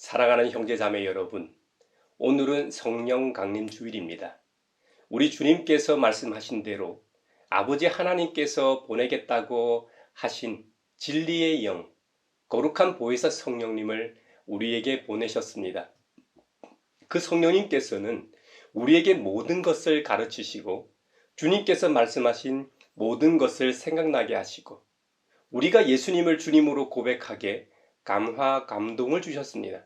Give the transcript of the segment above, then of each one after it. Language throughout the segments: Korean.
사랑하는 형제자매 여러분, 오늘은 성령 강림 주일입니다. 우리 주님께서 말씀하신 대로 아버지 하나님께서 보내겠다고 하신 진리의 영, 거룩한 보혜사 성령님을 우리에게 보내셨습니다. 그 성령님께서는 우리에게 모든 것을 가르치시고 주님께서 말씀하신 모든 것을 생각나게 하시고 우리가 예수님을 주님으로 고백하게 감화, 감동을 주셨습니다.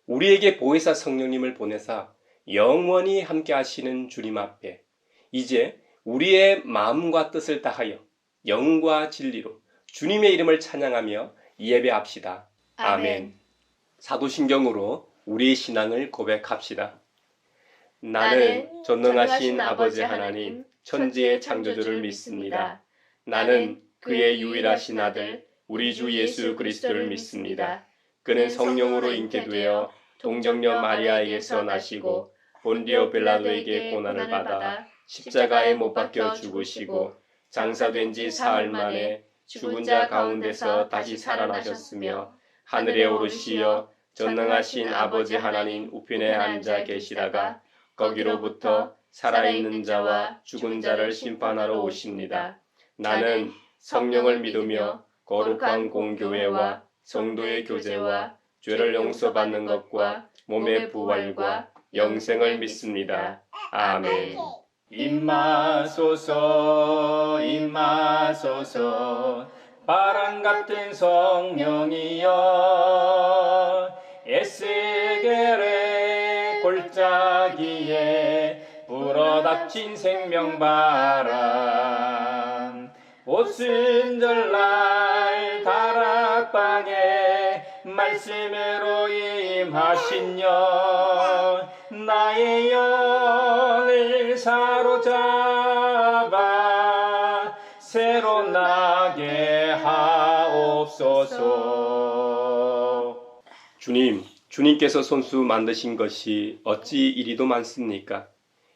우리에게 보혜사 성령님을 보내사 영원히 함께 하시는 주님 앞에 이제 우리의 마음과 뜻을 다하여 영과 진리로 주님의 이름을 찬양하며 예배합시다. 아멘. 사도신경으로 우리의 신앙을 고백합시다. 나는 전능하신 아버지 하나님, 천지의 창조주를 믿습니다. 나는 그의 유일하신 아들, 우리 주 예수 그리스도를 믿습니다. 그는 성령으로 잉태되어 동정녀 마리아에게서 나시고 본디오 빌라도에게 고난을 받아 십자가에 못 박혀 죽으시고 장사된 지 사흘 만에 죽은 자 가운데서 다시 살아나셨으며 하늘에 오르시어 전능하신 아버지 하나님 우편에 앉아 계시다가 거기로부터 살아있는 자와 죽은 자를 심판하러 오십니다. 나는 성령을 믿으며 거룩한 공교회와 성도의 교제와 죄를 용서받는 것과 몸의 부활과 영생을 믿습니다. 아멘. 임마소서 임마소서 바람 같은 성령이여 에스겔의 골짜기에 불어닥친 생명바람 오순절날 다락방에 말씀으로 임하시며 나의 영을 사로잡아 새로 나게 하옵소서. 주님께서 손수 만드신 것이 어찌 이리도 많습니까?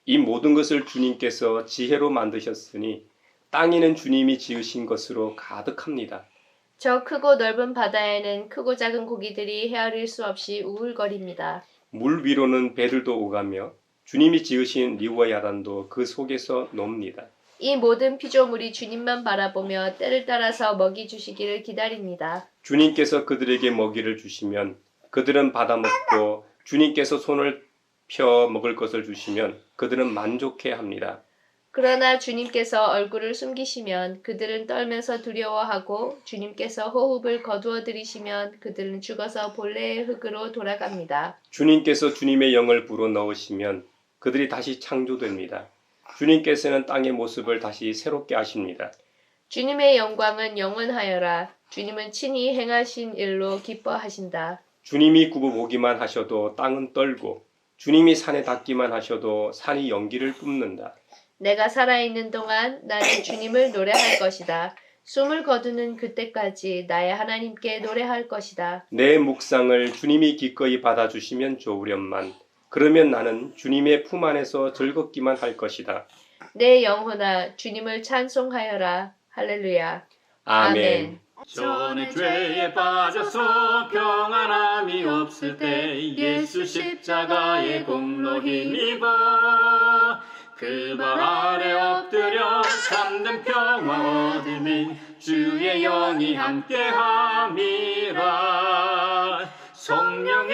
이 모든 것을 주님께서 지혜로 만드셨으니 땅에는 주님이 지으신 것으로 가득합니다. 저 크고 넓은 바다에는 크고 작은 고기들이 헤아릴 수 없이 우울거립니다. 물 위로는 배들도 오가며 주님이 지으신 리와 야단도 그 속에서 놉니다. 이 모든 피조물이 주님만 바라보며 때를 따라서 먹이 주시기를 기다립니다. 주님께서 그들에게 먹이를 주시면 그들은 받아먹고 주님께서 손을 펴 먹을 것을 주시면 그들은 만족해합니다. 그러나 주님께서 얼굴을 숨기시면 그들은 떨면서 두려워하고 주님께서 호흡을 거두어 들이시면 그들은 죽어서 본래의 흙으로 돌아갑니다. 주님께서 주님의 영을 불어넣으시면 그들이 다시 창조됩니다. 주님께서는 땅의 모습을 다시 새롭게 하십니다. 주님의 영광은 영원하여라. 주님은 친히 행하신 일로 기뻐하신다. 주님이 굽어보기만 하셔도 땅은 떨고 주님이 산에 닿기만 하셔도 산이 연기를 뿜는다. 내가 살아있는 동안 나는 주님을 노래할 것이다. 숨을 거두는 그때까지 나의 하나님께 노래할 것이다. 내 묵상을 주님이 기꺼이 받아주시면 좋으련만 그러면 나는 주님의 품 안에서 즐겁기만 할 것이다. 내 영혼아 주님을 찬송하여라. 할렐루야. 아멘. 전에 죄에 빠져서 평안함이 없을 때 예수 십자가의 공로 힘입어 그 발 아래 엎드려 참된 평화 얻으니 주의 영이 함께함이라. 성령이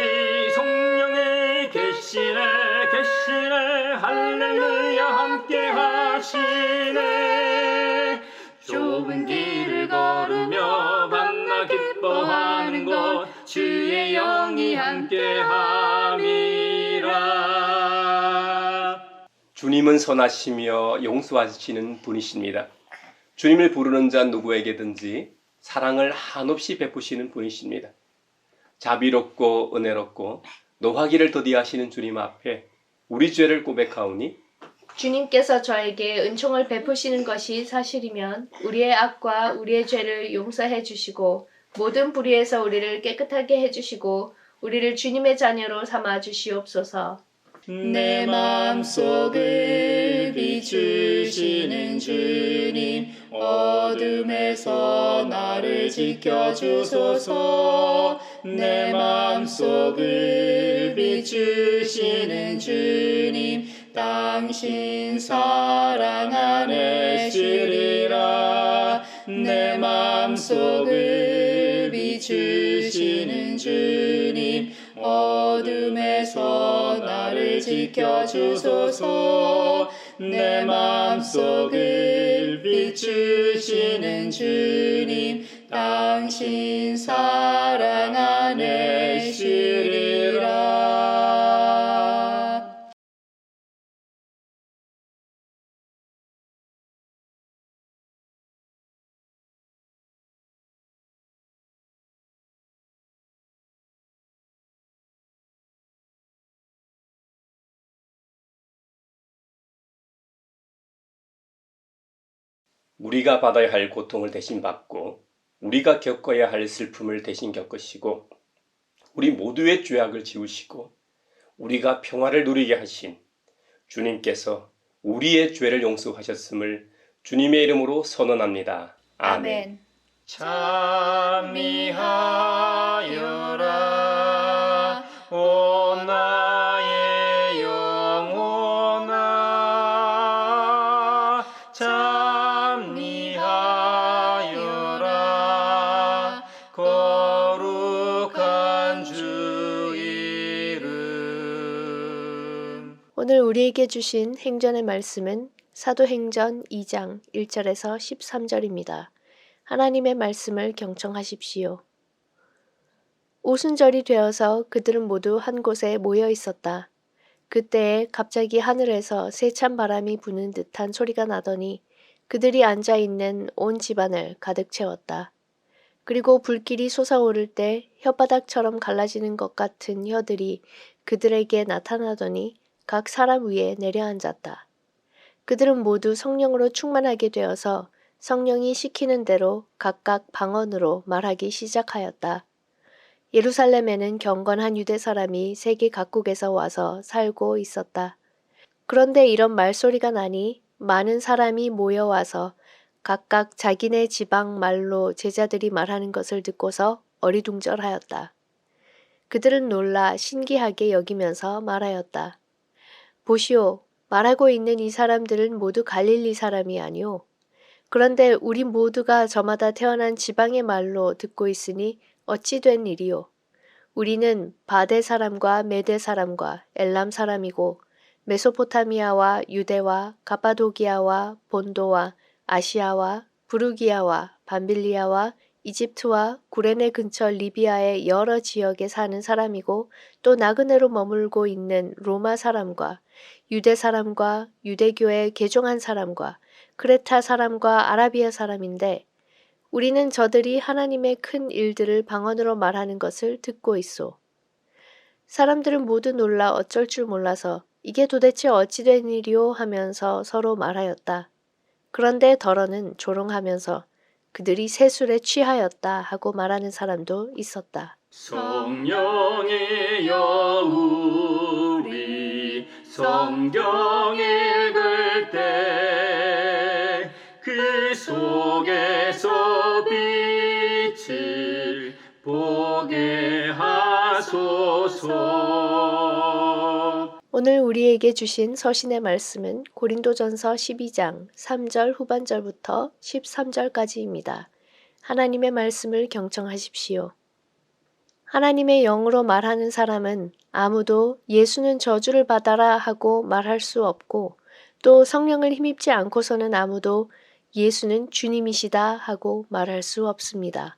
계시네 할렐루야 함께하시네. 좁은 길을 걸으며 만나 기뻐하는 곳 주의 영이 함께함이라. 주님은 선하시며 용서하시는 분이십니다. 주님을 부르는 자 누구에게든지 사랑을 한없이 베푸시는 분이십니다. 자비롭고 은혜롭고 노하기를 더디하시는 주님 앞에 우리 죄를 고백하오니 주님께서 저에게 은총을 베푸시는 것이 사실이면 우리의 악과 우리의 죄를 용서해 주시고 모든 불의에서 우리를 깨끗하게 해주시고 우리를 주님의 자녀로 삼아 주시옵소서. 내 마음속을 비추시는 주님 어둠에서 나를 지켜주소서. 내 맘속을 비추시는 주님, 당신 사랑 안에 쉬리라. 내 맘속을 비추시는 주님, 어둠에서 나를 지켜주소서. 내 맘속을 비추시는 주님, 당신 사랑 안에 쉬리라. 우리가 받아야 할 고통을 대신 받고 우리가 겪어야 할 슬픔을 대신 겪으시고 우리 모두의 죄악을 지우시고 우리가 평화를 누리게 하신 주님께서 우리의 죄를 용서하셨음을 주님의 이름으로 선언합니다. 아멘. 찬미하여라 오 나의 영혼아, 찬미하여라 거룩한 주 이름. 오늘 우리에게 주신 행전의 말씀은 사도행전 2장 1절에서 13절입니다. 하나님의 말씀을 경청하십시오. 오순절이 되어서 그들은 모두 한 곳에 모여 있었다. 그때에 갑자기 하늘에서 세찬 바람이 부는 듯한 소리가 나더니 그들이 앉아 있는 온 집안을 가득 채웠다. 그리고 불길이 솟아오를 때 혓바닥처럼 갈라지는 것 같은 혀들이 그들에게 나타나더니 각 사람 위에 내려앉았다. 그들은 모두 성령으로 충만하게 되어서 성령이 시키는 대로 각각 방언으로 말하기 시작하였다. 예루살렘에는 경건한 유대 사람이 세계 각국에서 와서 살고 있었다. 그런데 이런 말소리가 나니 많은 사람이 모여와서 각각 자기네 지방 말로 제자들이 말하는 것을 듣고서 어리둥절하였다. 그들은 놀라 신기하게 여기면서 말하였다. 보시오, 말하고 있는 이 사람들은 모두 갈릴리 사람이 아니오. 그런데 우리 모두가 저마다 태어난 지방의 말로 듣고 있으니 어찌 된 일이오. 우리는 바데 사람과 메데 사람과 엘람 사람이고 메소포타미아와 유대와 가파도기아와 본도와 아시아와 부르기아와 밤빌리아와 이집트와 구레네 근처 리비아의 여러 지역에 사는 사람이고 또 나그네로 머물고 있는 로마 사람과 유대 사람과 유대교에 개종한 사람과 크레타 사람과 아라비아 사람인데 우리는 저들이 하나님의 큰 일들을 방언으로 말하는 것을 듣고 있소. 사람들은 모두 놀라 어쩔 줄 몰라서 이게 도대체 어찌 된 일이오 하면서 서로 말하였다. 그런데 더러는 조롱하면서 그들이 세술에 취하였다 하고 말하는 사람도 있었다. 성령이여 우리 성경 읽을 때 그 속에서 빛을 보게 하소서. 오늘 우리에게 주신 서신의 말씀은 고린도전서 12장 3절 후반절부터 13절까지입니다. 하나님의 말씀을 경청하십시오. 하나님의 영으로 말하는 사람은 아무도 예수는 저주를 받아라 하고 말할 수 없고 또 성령을 힘입지 않고서는 아무도 예수는 주님이시다 하고 말할 수 없습니다.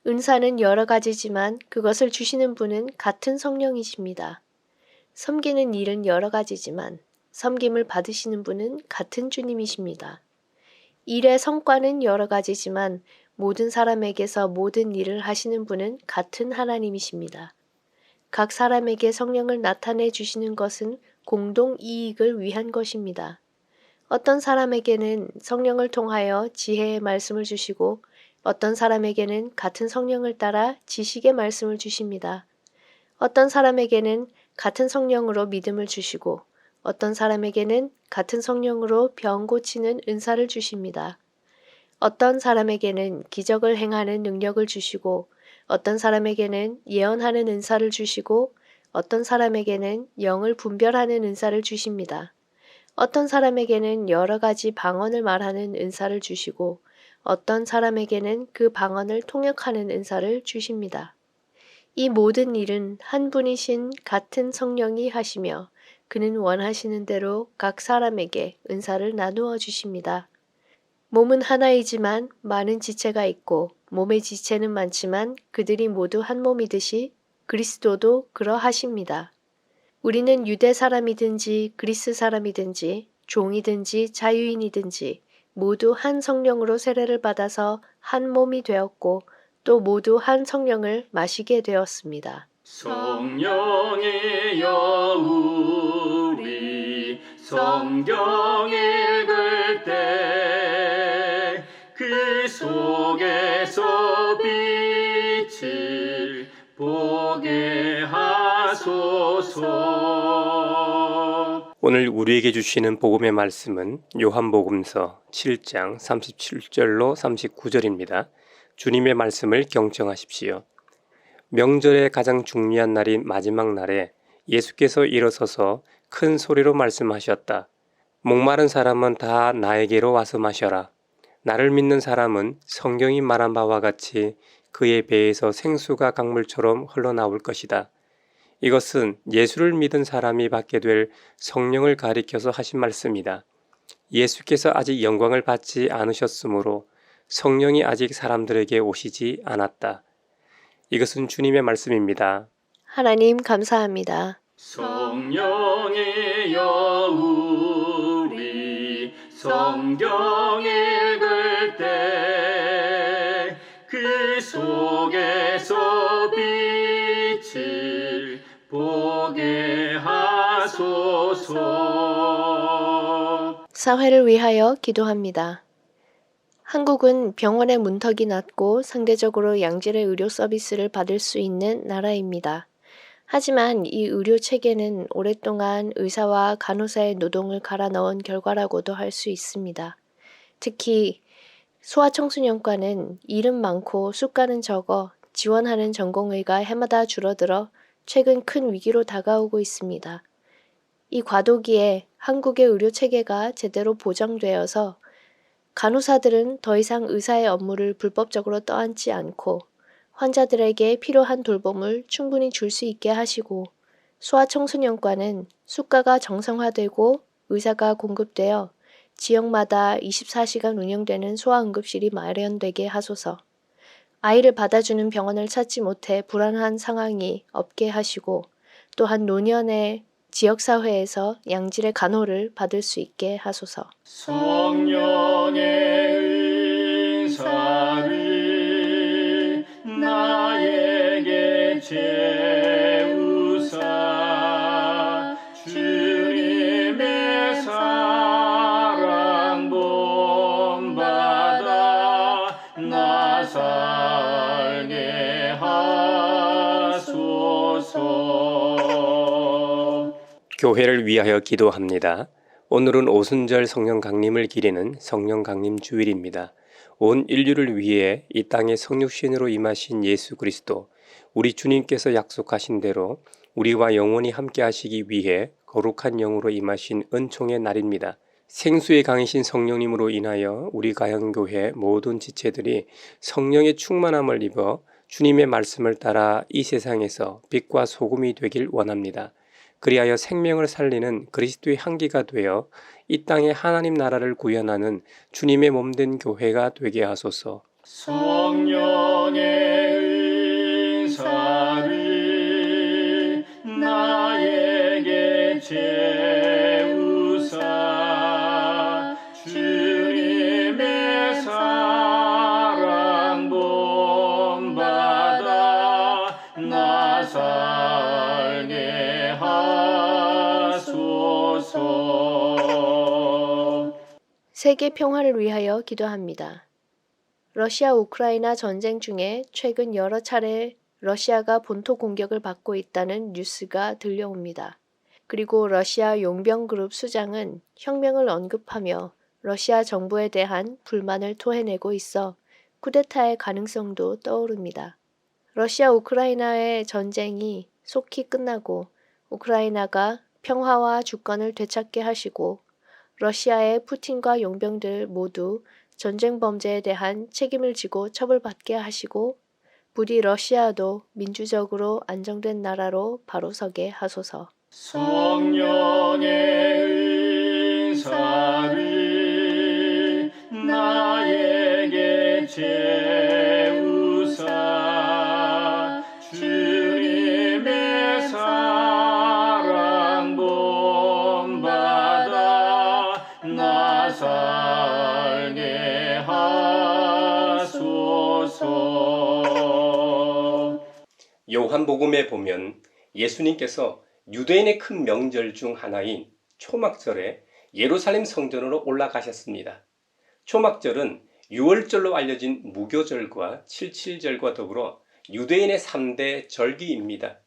은사는 여러 가지지만 그것을 주시는 분은 같은 성령이십니다. 섬기는 일은 여러 가지지만 섬김을 받으시는 분은 같은 주님이십니다. 일의 성과는 여러 가지지만 모든 사람에게서 모든 일을 하시는 분은 같은 하나님이십니다. 각 사람에게 성령을 나타내 주시는 것은 공동 이익을 위한 것입니다. 어떤 사람에게는 성령을 통하여 지혜의 말씀을 주시고 어떤 사람에게는 같은 성령을 따라 지식의 말씀을 주십니다. 어떤 사람에게는 같은 성령으로 믿음을 주시고 어떤 사람에게는 같은 성령으로 병 고치는 은사를 주십니다. 어떤 사람에게는 기적을 행하는 능력을 주시고 어떤 사람에게는 예언하는 은사를 주시고 어떤 사람에게는 영을 분별하는 은사를 주십니다. 어떤 사람에게는 여러 가지 방언을 말하는 은사를 주시고 어떤 사람에게는 그 방언을 통역하는 은사를 주십니다. 이 모든 일은 한 분이신 같은 성령이 하시며 그는 원하시는 대로 각 사람에게 은사를 나누어 주십니다. 몸은 하나이지만 많은 지체가 있고 몸의 지체는 많지만 그들이 모두 한 몸이듯이 그리스도도 그러하십니다. 우리는 유대 사람이든지 그리스 사람이든지 종이든지 자유인이든지 모두 한 성령으로 세례를 받아서 한 몸이 되었고 또 모두 한 성령을 마시게 되었습니다. 성령이여 우리 성경 읽을 때 그 속에서 빛을 보게 하소서. 오늘 우리에게 주시는 복음의 말씀은 요한복음서 7장 37절로 39절입니다. 주님의 말씀을 경청하십시오. 명절의 가장 중요한 날인 마지막 날에 예수께서 일어서서 큰 소리로 말씀하셨다. 목마른 사람은 다 나에게로 와서 마셔라. 나를 믿는 사람은 성경이 말한 바와 같이 그의 배에서 생수가 강물처럼 흘러나올 것이다. 이것은 예수를 믿은 사람이 받게 될 성령을 가리켜서 하신 말씀이다. 예수께서 아직 영광을 받지 않으셨으므로 성령이 아직 사람들에게 오시지 않았다. 이것은 주님의 말씀입니다. 하나님 감사합니다. 성령이여 우리 성경 읽을 때 그 속에서 빛을 보게 하소서. 사회를 위하여 기도합니다. 한국은 병원의 문턱이 낮고 상대적으로 양질의 의료 서비스를 받을 수 있는 나라입니다. 하지만 이 의료 체계는 오랫동안 의사와 간호사의 노동을 갈아 넣은 결과라고도 할 수 있습니다. 특히 소아청소년과는 일은 많고 수가는 적어 지원하는 전공의가 해마다 줄어들어 최근 큰 위기로 다가오고 있습니다. 이 과도기에 한국의 의료 체계가 제대로 보장되어서 간호사들은 더 이상 의사의 업무를 불법적으로 떠안지 않고 환자들에게 필요한 돌봄을 충분히 줄 수 있게 하시고 소아청소년과는 수가가 정상화되고 의사가 공급되어 지역마다 24시간 운영되는 소아응급실이 마련되게 하소서. 아이를 받아주는 병원을 찾지 못해 불안한 상황이 없게 하시고 또한 노년의 지역사회에서 양질의 간호를 받을 수 있게 하소서. 성령의 은사를 나에게 채우사 주님의 사랑 본받아 나 살게 하소서. 교회를 위하여 기도합니다. 오늘은 오순절 성령 강림을 기리는 성령 강림 주일입니다. 온 인류를 위해 이 땅에 성육신으로 임하신 예수 그리스도, 우리 주님께서 약속하신 대로 우리와 영원히 함께 하시기 위해 거룩한 영으로 임하신 은총의 날입니다. 생수의 강이신 성령님으로 인하여 우리 가영교회 모든 지체들이 성령의 충만함을 입어 주님의 말씀을 따라 이 세상에서 빛과 소금이 되길 원합니다. 그리하여 생명을 살리는 그리스도의 향기가 되어 이 땅에 하나님 나라를 구현하는 주님의 몸된 교회가 되게 하소서. 성령의 은사를 나에게 채우사 주님의 사랑 본받아 나 살게 하소서. 세계 평화를 위하여 기도합니다. 러시아 우크라이나 전쟁 중에 최근 여러 차례 러시아가 본토 공격을 받고 있다는 뉴스가 들려옵니다. 그리고 러시아 용병그룹 수장은 혁명을 언급하며 러시아 정부에 대한 불만을 토해내고 있어 쿠데타의 가능성도 떠오릅니다. 러시아 우크라이나의 전쟁이 속히 끝나고 우크라이나가 평화와 주권을 되찾게 하시고 러시아의 푸틴과 용병들 모두 전쟁 범죄에 대한 책임을 지고 처벌받게 하시고 부디 러시아도 민주적으로 안정된 나라로 바로 서게 하소서. 성령의 은사를 나에게 채우사 주님의 사랑 본받아 나 살게 하소서. 요한복음에 보면 예수님께서 유대인의 큰 명절 중 하나인 초막절에 예루살렘 성전으로 올라가셨습니다. 초막절은 6월절로 알려진 무교절과 칠칠절과 더불어 유대인의 3대 절기입니다.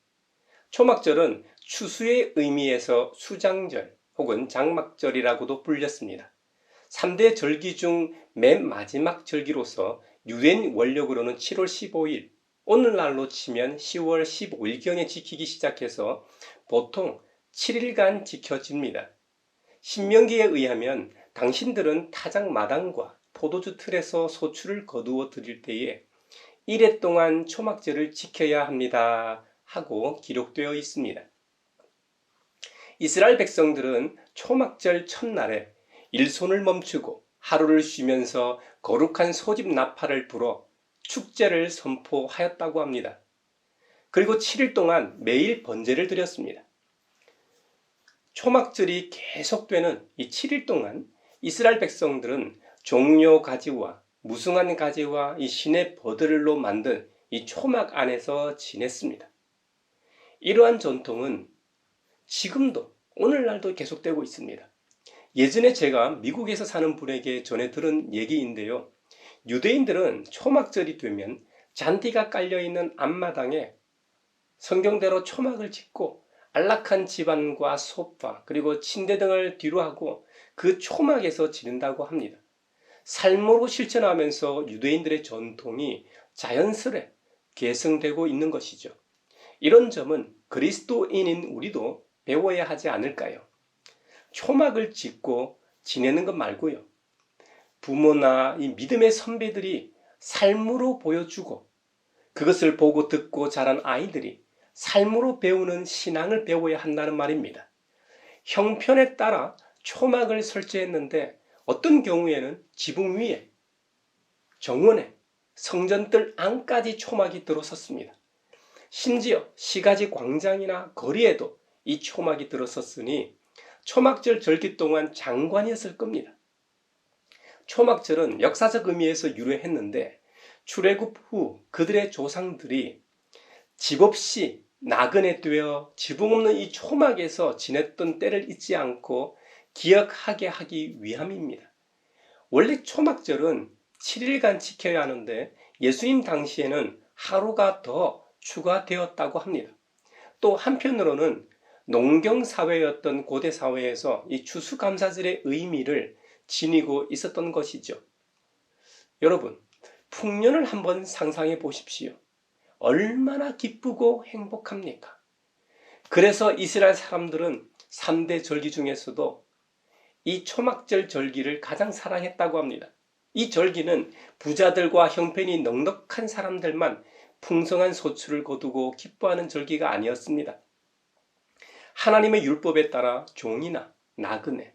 초막절은 추수의 의미에서 수장절 혹은 장막절이라고도 불렸습니다. 3대 절기 중 맨 마지막 절기로서 유대인 원력으로는 7월 15일, 오늘날로 치면 10월 15일경에 지키기 시작해서 보통 7일간 지켜집니다. 신명기에 의하면 당신들은 타작 마당과 포도주 틀에서 소출을 거두어 드릴 때에 1회 동안 초막절을 지켜야 합니다 하고 기록되어 있습니다. 이스라엘 백성들은 초막절 첫날에 일손을 멈추고 하루를 쉬면서 거룩한 소집 나팔을 불어 축제를 선포하였다고 합니다. 그리고 7일 동안 매일 번제를 드렸습니다. 초막절이 계속되는 이 7일 동안 이스라엘 백성들은 종려 가지와 무성한 가지와 이 신의 버들로 만든 이 초막 안에서 지냈습니다. 이러한 전통은 지금도 오늘날도 계속되고 있습니다. 예전에 제가 미국에서 사는 분에게 전해 들은 얘기인데요. 유대인들은 초막절이 되면 잔디가 깔려있는 앞마당에 성경대로 초막을 짓고 안락한 집안과 소파 그리고 침대 등을 뒤로하고 그 초막에서 지낸다고 합니다. 삶으로 실천하면서 유대인들의 전통이 자연스레 계승되고 있는 것이죠. 이런 점은 그리스도인인 우리도 배워야 하지 않을까요? 초막을 짓고 지내는 것 말고요. 부모나 이 믿음의 선배들이 삶으로 보여주고 그것을 보고 듣고 자란 아이들이 삶으로 배우는 신앙을 배워야 한다는 말입니다. 형편에 따라 초막을 설치했는데 어떤 경우에는 지붕 위에, 정원에, 성전뜰 안까지 초막이 들어섰습니다. 심지어 시가지 광장이나 거리에도 이 초막이 들어섰으니 초막절 절기 동안 장관이었을 겁니다. 초막절은 역사적 의미에서 유래했는데 출애굽 후 그들의 조상들이 집 없이 나그네 되어 지붕 없는 이 초막에서 지냈던 때를 잊지 않고 기억하게 하기 위함입니다. 원래 초막절은 7일간 지켜야 하는데 예수님 당시에는 하루가 더 추가되었다고 합니다. 또 한편으로는 농경사회였던 고대 사회에서 이 추수감사절의 의미를 지니고 있었던 것이죠. 여러분, 풍년을 한번 상상해 보십시오. 얼마나 기쁘고 행복합니까? 그래서 이스라엘 사람들은 3대 절기 중에서도 이 초막절 절기를 가장 사랑했다고 합니다. 이 절기는 부자들과 형편이 넉넉한 사람들만 풍성한 소출을 거두고 기뻐하는 절기가 아니었습니다. 하나님의 율법에 따라 종이나 나그네,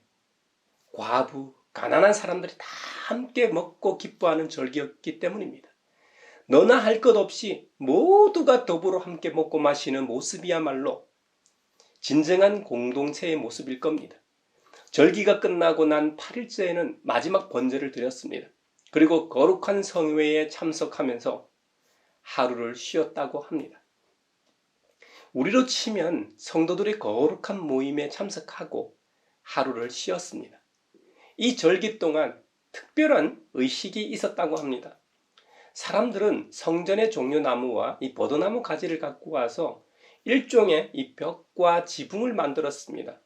과부, 가난한 사람들이 다 함께 먹고 기뻐하는 절기였기 때문입니다. 너나 할 것 없이 모두가 더불어 함께 먹고 마시는 모습이야말로 진정한 공동체의 모습일 겁니다. 절기가 끝나고 난 8일째에는 마지막 번제를 드렸습니다. 그리고 거룩한 성회에 참석하면서 하루를 쉬었다고 합니다. 우리로 치면 성도들의 거룩한 모임에 참석하고 하루를 쉬었습니다. 이 절기 동안 특별한 의식이 있었다고 합니다. 사람들은 성전의 종려나무와 이 버드나무 가지를 갖고 와서 일종의 이 벽과 지붕을 만들었습니다.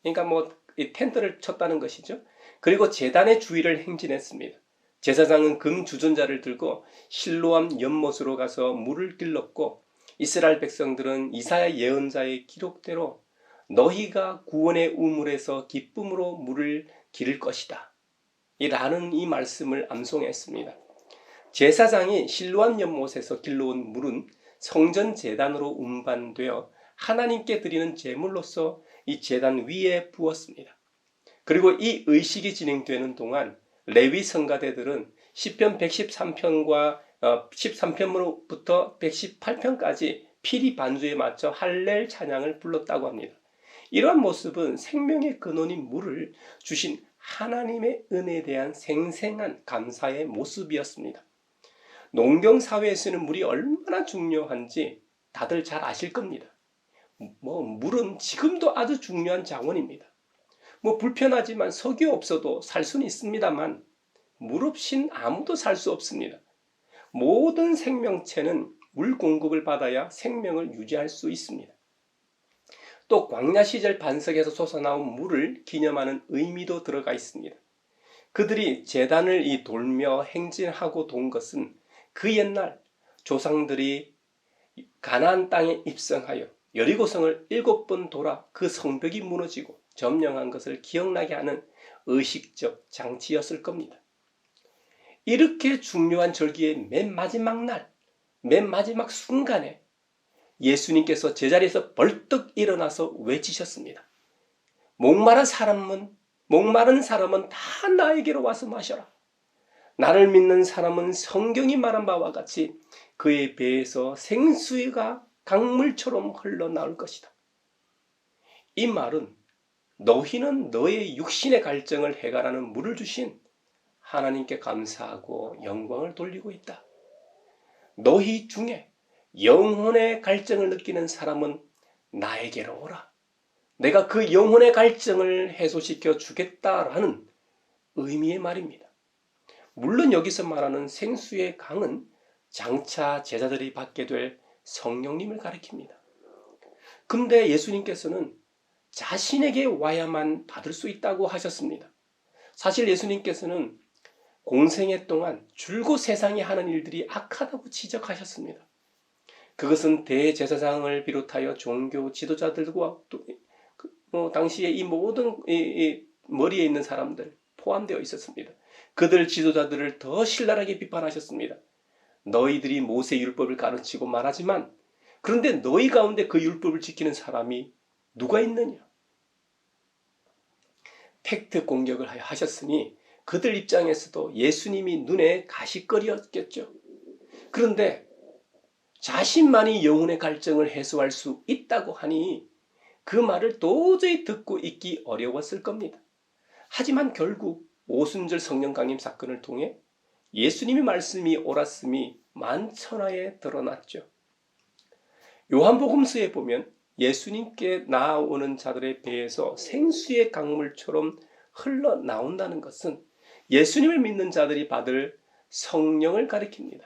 그러니까 이 텐트를 쳤다는 것이죠. 그리고 제단의 주위를 행진했습니다. 제사장은 금 주전자를 들고 실로암 연못으로 가서 물을 길렀고 이스라엘 백성들은 이사야 예언자의 기록대로 너희가 구원의 우물에서 기쁨으로 물을 기를 것이다 라는 이 말씀을 암송했습니다. 제사장이 실로암 연못에서 길러온 물은 성전 제단으로 운반되어 하나님께 드리는 제물로서 이 제단 위에 부었습니다. 그리고 이 의식이 진행되는 동안 레위 성가대들은 시편 113편과 13편으로부터 118편까지 피리 반주에 맞춰 할렐 찬양을 불렀다고 합니다. 이러한 모습은 생명의 근원인 물을 주신 하나님의 은혜에 대한 생생한 감사의 모습이었습니다. 농경 사회에서는 물이 얼마나 중요한지 다들 잘 아실 겁니다. 물은 지금도 아주 중요한 자원입니다. 불편하지만 석유 없어도 살 수는 있습니다만 물 없인 아무도 살 수 없습니다. 모든 생명체는 물 공급을 받아야 생명을 유지할 수 있습니다. 또 광야 시절 반석에서 솟아나온 물을 기념하는 의미도 들어가 있습니다. 그들이 제단을 돌며 행진하고 돈 것은 그 옛날 조상들이 가나안 땅에 입성하여 여리고성을 7번 돌아 그 성벽이 무너지고 점령한 것을 기억나게 하는 의식적 장치였을 겁니다. 이렇게 중요한 절기의 맨 마지막 날, 맨 마지막 순간에 예수님께서 제자리에서 벌떡 일어나서 외치셨습니다. 목마른 사람은 다 나에게로 와서 마셔라. 나를 믿는 사람은 성경이 말한 바와 같이 그의 배에서 생수가 강물처럼 흘러나올 것이다. 이 말은 너희는 너의 육신의 갈증을 해결하는 물을 주신 하나님께 감사하고 영광을 돌리고 있다. 너희 중에 영혼의 갈증을 느끼는 사람은 나에게로 오라. 내가 그 영혼의 갈증을 해소시켜 주겠다라는 의미의 말입니다. 물론 여기서 말하는 생수의 강은 장차 제자들이 받게 될 성령님을 가리킵니다. 근데 예수님께서는 자신에게 와야만 받을 수 있다고 하셨습니다. 사실 예수님께서는 공생애 동안 줄곧 세상에 하는 일들이 악하다고 지적하셨습니다. 그것은 대제사장을 비롯하여 종교 지도자들과 또 당시에 이 모든 머리에 있는 사람들 포함되어 있었습니다. 그들 지도자들을 더 신랄하게 비판하셨습니다. 너희들이 모세 율법을 가르치고 말하지만 그런데 너희 가운데 그 율법을 지키는 사람이 누가 있느냐? 팩트 공격을 하셨으니 그들 입장에서도 예수님이 눈에 가시거리였겠죠. 그런데 자신만이 영혼의 갈증을 해소할 수 있다고 하니 그 말을 도저히 듣고 있기 어려웠을 겁니다. 하지만 결국 오순절 성령 강림 사건을 통해 예수님의 말씀이 옳았음이 만천하에 드러났죠. 요한복음서에 보면 예수님께 나아오는 자들의 배에서 생수의 강물처럼 흘러나온다는 것은 예수님을 믿는 자들이 받을 성령을 가리킵니다.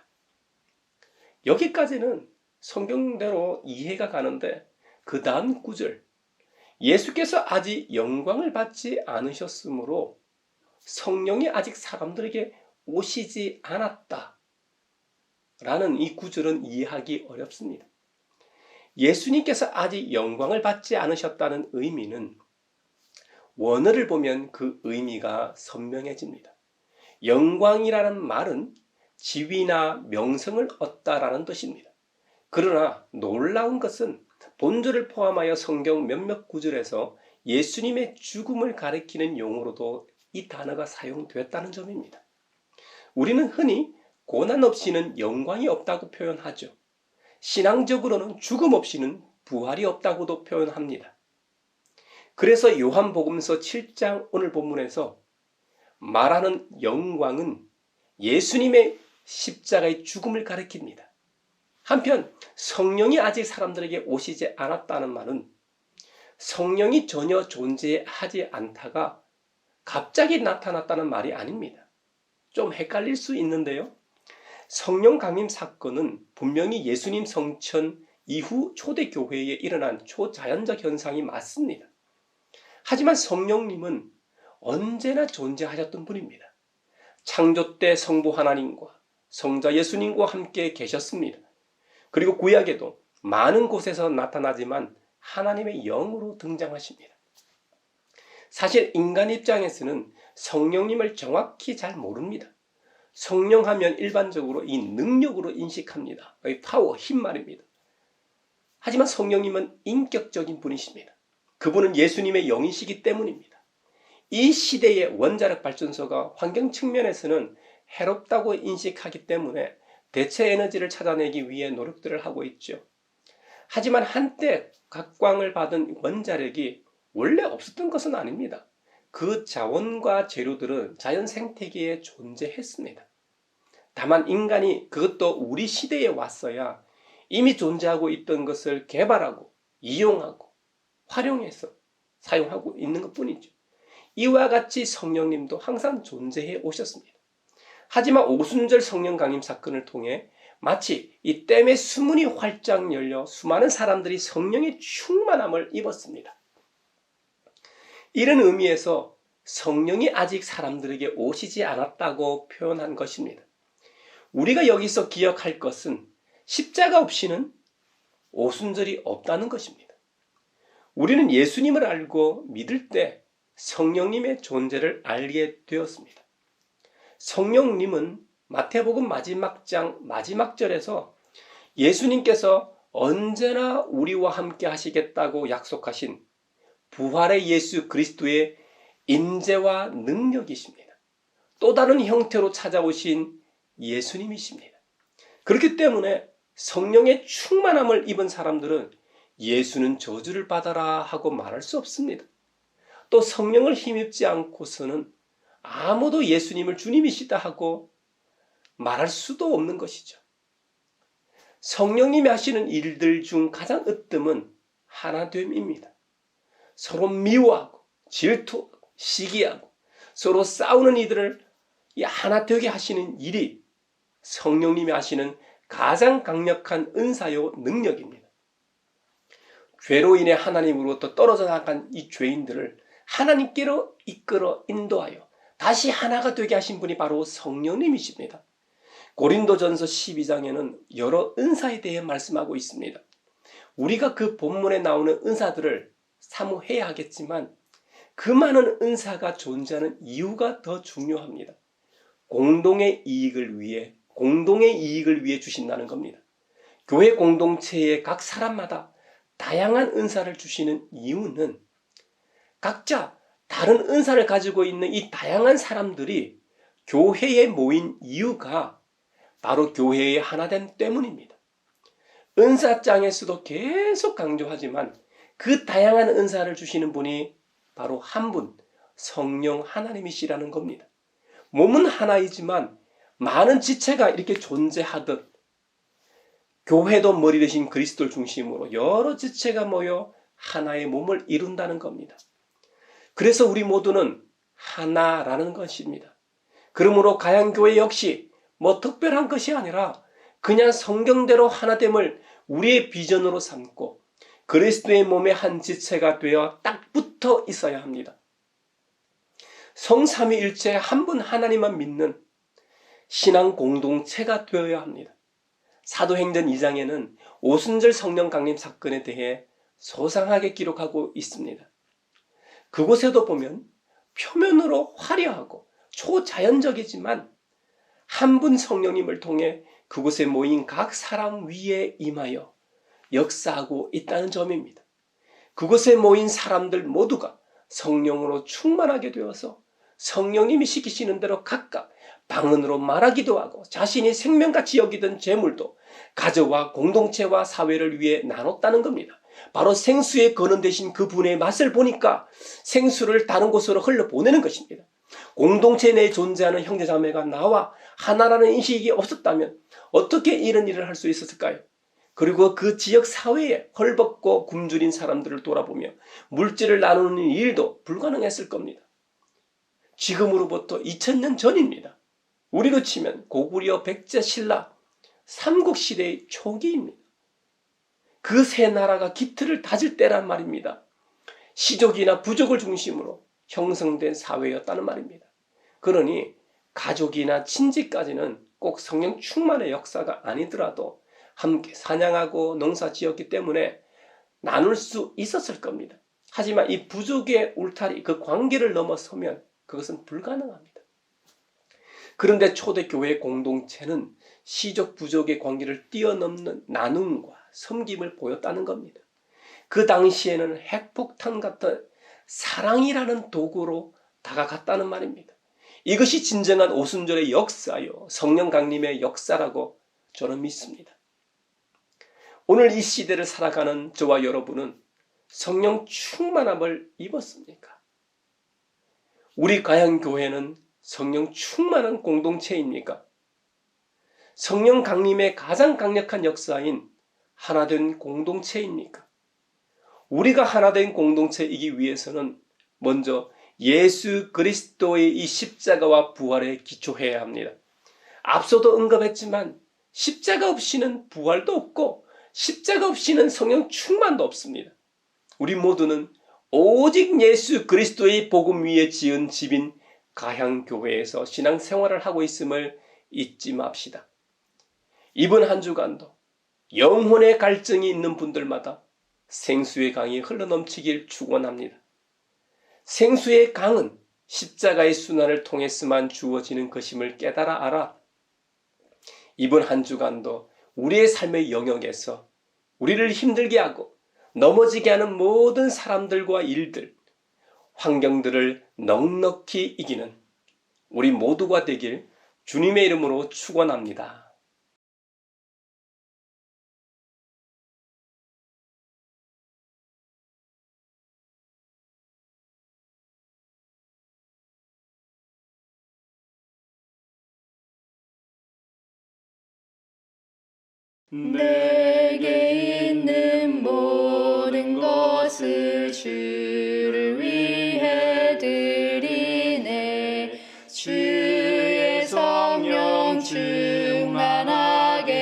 여기까지는 성경대로 이해가 가는데 그 다음 구절, 예수께서 아직 영광을 받지 않으셨으므로 성령이 아직 사람들에게 오시지 않았다 라는 이 구절은 이해하기 어렵습니다. 예수님께서 아직 영광을 받지 않으셨다는 의미는 원어를 보면 그 의미가 선명해집니다. 영광이라는 말은 지위나 명성을 얻다라는 뜻입니다. 그러나 놀라운 것은 본절을 포함하여 성경 몇몇 구절에서 예수님의 죽음을 가리키는 용어로도 이 단어가 사용되었다는 점입니다. 우리는 흔히 고난 없이는 영광이 없다고 표현하죠. 신앙적으로는 죽음 없이는 부활이 없다고도 표현합니다. 그래서 요한복음서 7장 오늘 본문에서 말하는 영광은 예수님의 십자가의 죽음을 가리킵니다. 한편 성령이 아직 사람들에게 오시지 않았다는 말은 성령이 전혀 존재하지 않다가 갑자기 나타났다는 말이 아닙니다. 좀 헷갈릴 수 있는데요. 성령 강림 사건은 분명히 예수님 성천 이후 초대교회에 일어난 초자연적 현상이 맞습니다. 하지만 성령님은 언제나 존재하셨던 분입니다. 창조 때 성부 하나님과 성자 예수님과 함께 계셨습니다. 그리고 구약에도 많은 곳에서 나타나지만 하나님의 영으로 등장하십니다. 사실 인간 입장에서는 성령님을 정확히 잘 모릅니다. 성령하면 일반적으로 이 능력으로 인식합니다. 파워, 힘 말입니다. 하지만 성령님은 인격적인 분이십니다. 그분은 예수님의 영이시기 때문입니다. 이 시대의 원자력 발전소가 환경 측면에서는 해롭다고 인식하기 때문에 대체 에너지를 찾아내기 위해 노력들을 하고 있죠. 하지만 한때 각광을 받은 원자력이 원래 없었던 것은 아닙니다. 그 자원과 재료들은 자연 생태계에 존재했습니다. 다만 인간이 그것도 우리 시대에 왔어야 이미 존재하고 있던 것을 개발하고 이용하고 활용해서 사용하고 있는 것뿐이죠. 이와 같이 성령님도 항상 존재해 오셨습니다. 하지만 오순절 성령 강림 사건을 통해 마치 이 댐의 수문이 활짝 열려 수많은 사람들이 성령의 충만함을 입었습니다. 이런 의미에서 성령이 아직 사람들에게 오시지 않았다고 표현한 것입니다. 우리가 여기서 기억할 것은 십자가 없이는 오순절이 없다는 것입니다. 우리는 예수님을 알고 믿을 때 성령님의 존재를 알게 되었습니다. 성령님은 마태복음 마지막 장 마지막 절에서 예수님께서 언제나 우리와 함께 하시겠다고 약속하신 부활의 예수 그리스도의 임재와 능력이십니다. 또 다른 형태로 찾아오신 예수님이십니다. 그렇기 때문에 성령의 충만함을 입은 사람들은 예수는 저주를 받아라 하고 말할 수 없습니다. 또 성령을 힘입지 않고서는 아무도 예수님을 주님이시다 하고 말할 수도 없는 것이죠. 성령님이 하시는 일들 중 가장 으뜸은 하나됨입니다. 서로 미워하고 질투하고 시기하고 서로 싸우는 이들을 하나 되게 하시는 일이 성령님이 하시는 가장 강력한 은사요 능력입니다. 죄로 인해 하나님으로부터 떨어져 나간 이 죄인들을 하나님께로 이끌어 인도하여 다시 하나가 되게 하신 분이 바로 성령님이십니다. 고린도전서 12장에는 여러 은사에 대해 말씀하고 있습니다. 우리가 그 본문에 나오는 은사들을 사모해야 하겠지만 그 많은 은사가 존재하는 이유가 더 중요합니다. 공동의 이익을 위해 주신다는 겁니다. 교회 공동체의 각 사람마다 다양한 은사를 주시는 이유는 각자 다른 은사를 가지고 있는 이 다양한 사람들이 교회에 모인 이유가 바로 교회의 하나됨 때문입니다. 은사장에서도 계속 강조하지만 그 다양한 은사를 주시는 분이 바로 한 분, 성령 하나님이시라는 겁니다. 몸은 하나이지만 많은 지체가 이렇게 존재하듯 교회도 머리 대신 그리스도를 중심으로 여러 지체가 모여 하나의 몸을 이룬다는 겁니다. 그래서 우리 모두는 하나라는 것입니다. 그러므로 가양교회 역시 특별한 것이 아니라 그냥 성경대로 하나됨을 우리의 비전으로 삼고 그리스도의 몸의 한 지체가 되어 딱 붙어 있어야 합니다. 성삼위일체 한 분 하나님만 믿는 신앙 공동체가 되어야 합니다. 사도행전 2장에는 오순절 성령 강림 사건에 대해 소상하게 기록하고 있습니다. 그곳에도 보면 표면으로 화려하고 초자연적이지만 한 분 성령님을 통해 그곳에 모인 각 사람 위에 임하여 역사하고 있다는 점입니다. 그곳에 모인 사람들 모두가 성령으로 충만하게 되어서 성령님이 시키시는 대로 각각 방언으로 말하기도 하고 자신이 생명같이 여기던 재물도 가정과 공동체와 사회를 위해 나눴다는 겁니다. 바로 생수의 근원 되신 그분의 맛을 보니까 생수를 다른 곳으로 흘려보내는 것입니다. 공동체 내에 존재하는 형제자매가 나와 하나라는 인식이 없었다면 어떻게 이런 일을 할 수 있었을까요? 그리고 그 지역 사회에 헐벗고 굶주린 사람들을 돌아보며 물질을 나누는 일도 불가능했을 겁니다. 지금으로부터 2000년 전입니다. 우리로 치면 고구려, 백제, 신라, 삼국시대의 초기입니다. 그 세 나라가 기틀을 다질 때란 말입니다. 시족이나 부족을 중심으로 형성된 사회였다는 말입니다. 그러니 가족이나 친지까지는 꼭 성령 충만의 역사가 아니더라도 함께 사냥하고 농사 지었기 때문에 나눌 수 있었을 겁니다. 하지만 이 부족의 울타리, 그 관계를 넘어서면 그것은 불가능합니다. 그런데 초대교회 공동체는 시족 부족의 관계를 뛰어넘는 나눔과 섬김을 보였다는 겁니다. 그 당시에는 핵폭탄 같은 사랑이라는 도구로 다가갔다는 말입니다. 이것이 진정한 오순절의 역사요, 성령 강림의 역사라고 저는 믿습니다. 오늘 이 시대를 살아가는 저와 여러분은 성령 충만함을 입었습니까? 우리 가양교회는 성령 충만한 공동체입니까? 성령 강림의 가장 강력한 역사인 하나된 공동체입니까? 우리가 하나된 공동체이기 위해서는 먼저 예수 그리스도의 이 십자가와 부활에 기초해야 합니다. 앞서도 언급했지만 십자가 없이는 부활도 없고 십자가 없이는 성령 충만도 없습니다. 우리 모두는 오직 예수 그리스도의 복음 위에 지은 집인 가향교회에서 신앙생활을 하고 있음을 잊지 맙시다. 이번 한 주간도 영혼의 갈증이 있는 분들마다 생수의 강이 흘러넘치길 축원합니다. 생수의 강은 십자가의 순환을 통해서만 주어지는 것임을 깨달아 알아. 이번 한 주간도 우리의 삶의 영역에서 우리를 힘들게 하고 넘어지게 하는 모든 사람들과 일들, 환경들을 넉넉히 이기는 우리 모두가 되길 주님의 이름으로 축원합니다. 내게 있는 모든 것을 주를 위해 드리네. 주의 성령 충만하게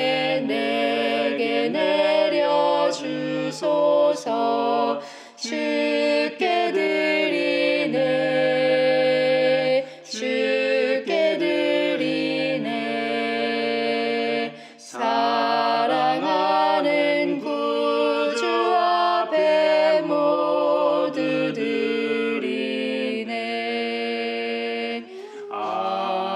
내게 내려주소서. 주께 드리네. 주께 드리네. 사랑하는 구주 앞에 모두 드리네. 아멘.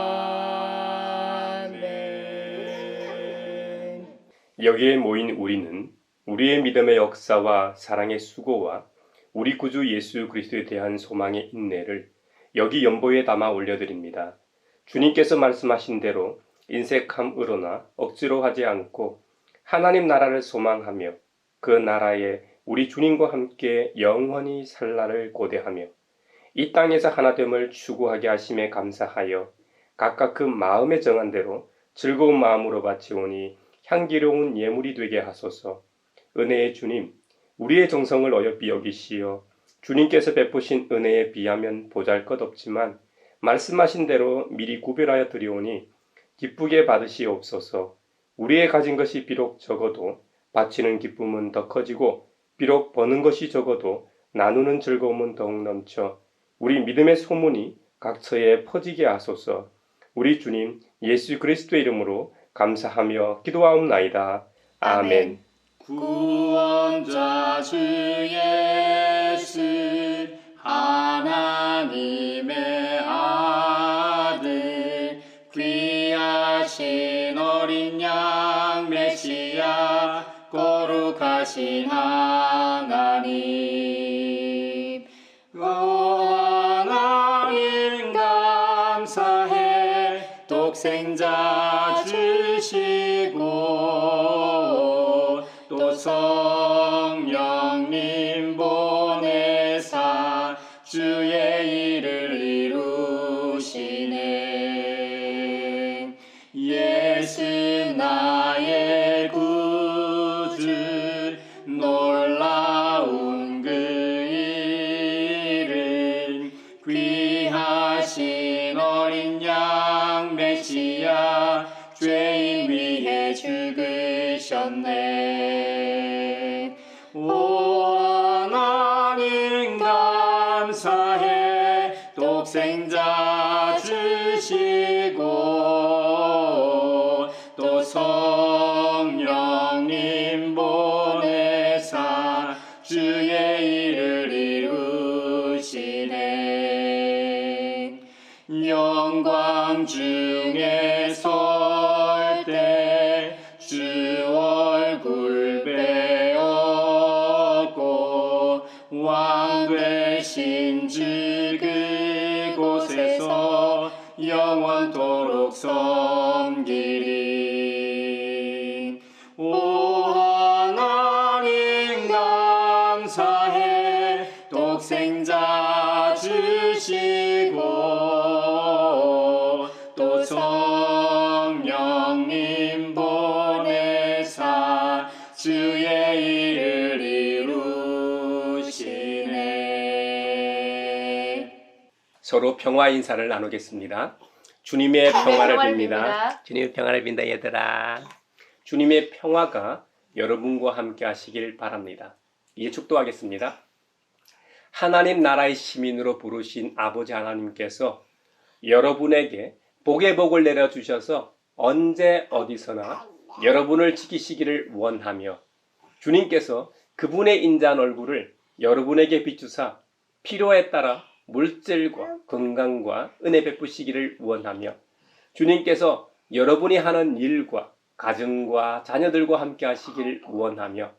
여기에 모인 우리는 우리의 믿음의 역사와 사랑의 수고와 우리 구주 예수 그리스도에 대한 소망의 인내를 여기 연보에 담아 올려드립니다. 주님께서 말씀하신 대로 인색함으로나 억지로 하지 않고 하나님 나라를 소망하며 그 나라에 우리 주님과 함께 영원히 살 날을 고대하며 이 땅에서 하나됨을 추구하게 하심에 감사하여 각각 그 마음에 정한 대로 즐거운 마음으로 바치오니 향기로운 예물이 되게 하소서. 은혜의 주님, 우리의 정성을 어여삐 여기시어 주님께서 베푸신 은혜에 비하면 보잘것없지만 말씀하신 대로 미리 구별하여 드리오니 기쁘게 받으시옵소서. 우리의 가진 것이 비록 적어도 바치는 기쁨은 더 커지고 비록 버는 것이 적어도 나누는 즐거움은 더욱 넘쳐 우리 믿음의 소문이 각처에 퍼지게 하소서. 우리 주님 예수 그리스도의 이름으로 감사하며 기도하옵나이다. 아멘. 구원자 주 예수 하나님의 아들 귀하신 어린 양 메시아 거룩하신 하나님 오 하나님 감사해 독생자 주시고 또 성령님 보내사 주의 일을 이루시네. 예수 나의 구주 놀라운 그 일을 귀하신 어린 양 메시아 죄인 위해 죽으셨네. 오 하나님 감사해 서로 평화 인사를 나누겠습니다. 주님의 평화를 평화를 빕니다. 빕니다. 주님의 평화를 빈다 얘들아. 주님의 평화가 여러분과 함께 하시길 바랍니다. 이제 축도하겠습니다. 하나님 나라의 시민으로 부르신 아버지 하나님께서 여러분에게 복의 복을 내려주셔서 언제 어디서나 여러분을 지키시기를 원하며 주님께서 그분의 인자한 얼굴을 여러분에게 비추사 필요에 따라 물질과 건강과 은혜 베푸시기를 원하며 주님께서 여러분이 하는 일과 가정과 자녀들과 함께 하시기를 원하며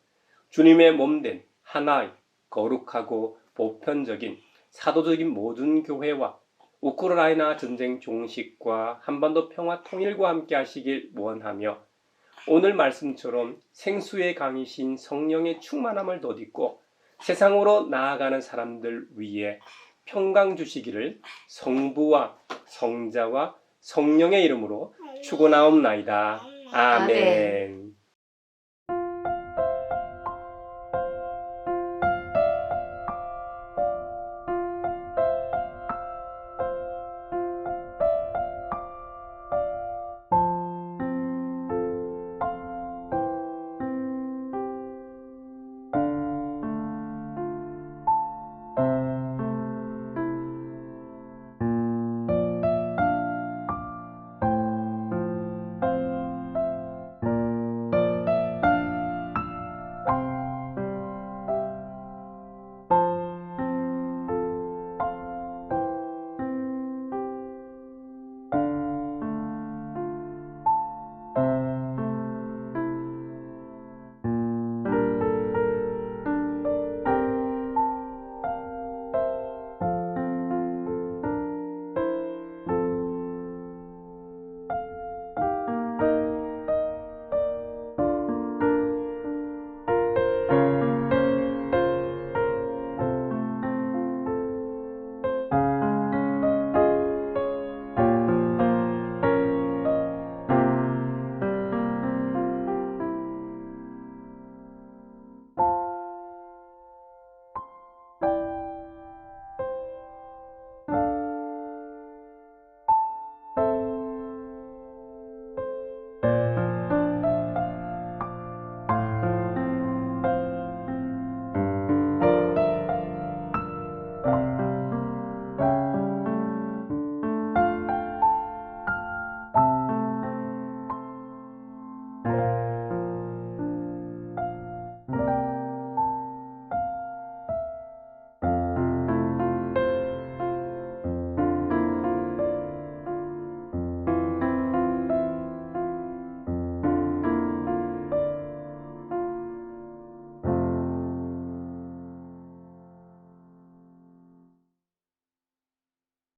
주님의 몸된 하나의 거룩하고 보편적인 사도적인 모든 교회와 우크라이나 전쟁 종식과 한반도 평화 통일과 함께 하시길 원하며 오늘 말씀처럼 생수의 강이신 성령의 충만함을 덧입고 세상으로 나아가는 사람들 위에 평강 주시기를 성부와 성자와 성령의 이름으로 축원하옵나이다. 아멘.